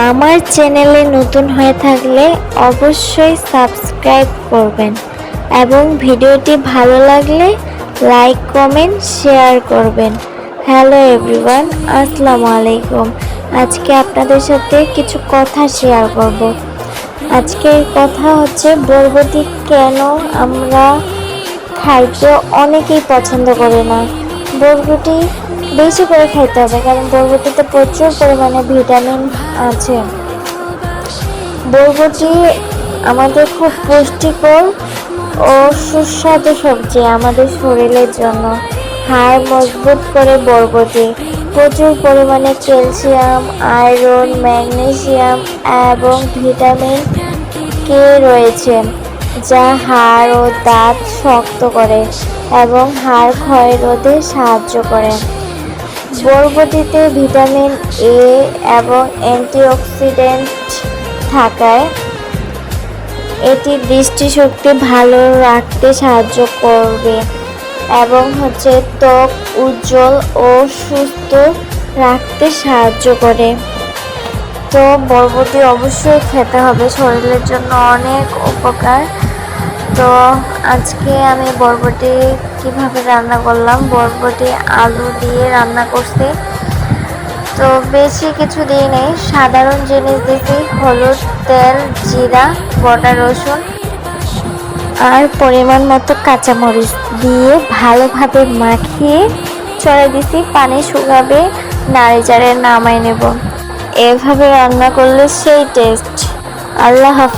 আমার চ্যানেলে নতুন হয়ে থাকলে অবশ্যই সাবস্ক্রাইব করবেন এবং ভিডিওটি ভালো লাগলে লাইক কমেন্ট শেয়ার করবেন। হ্যালো এভরিওয়ান, আসসালামু আলাইকুম। আজকে আপনাদের সাথে কিছু কথা শেয়ার করব। আজকের কথা হচ্ছে বরবটি কেন আমরা খাইতে অনেকেই পছন্দ করে না। বরবটি বেশি করে খাইতে হবে, কারণ বরবটিতে প্রচুর পরিমাণে ভিটামিন আছে। বরবটি আমাদের খুব পুষ্টিকর ও সুস্বাদু সবজি আমাদের শরীরের জন্য। হাড় মজবুত করে বরবটি প্রচুর পরিমাণে ক্যালসিয়াম, আয়রন, ম্যাগনেসিয়াম এবং ভিটামিন কে রয়েছে, যা হাড় ও দাঁত শক্ত করে এবং হাড় ক্ষয় রোধে সাহায্য করে। বরবটিতে ভিটামিন এ এবং অ্যান্টিঅক্সিডেন্ট থাকায় এটি দৃষ্টিশক্তি ভালো রাখতে সাহায্য করবে এবং ত্বক উজ্জ্বল ও সুস্থ রাখতে সাহায্য করে। তো বরবটি অবশ্যই খেতে হবে, শরীরের জন্য অনেক উপকার। তো আজকে আমি বরবটি কিভাবে রান্না করলাম, বরবটি আলু দিয়ে রান্না করছি। তো বেশি কিছু দিই নেই, সাধারণ জিনিস দিয়েছি, হলুদ, তেল, জিরা, গোটা রসুন আর পরিমাণ মতো কাঁচামরিচ দিয়ে ভালোভাবে মাখিয়ে চড়ে দিছি। পানি শুকাবে, নাড়ি চাড়ে নামাই নেব। এভাবে রান্না করলে সেই টেস্ট। আল্লাহ হাফেজ।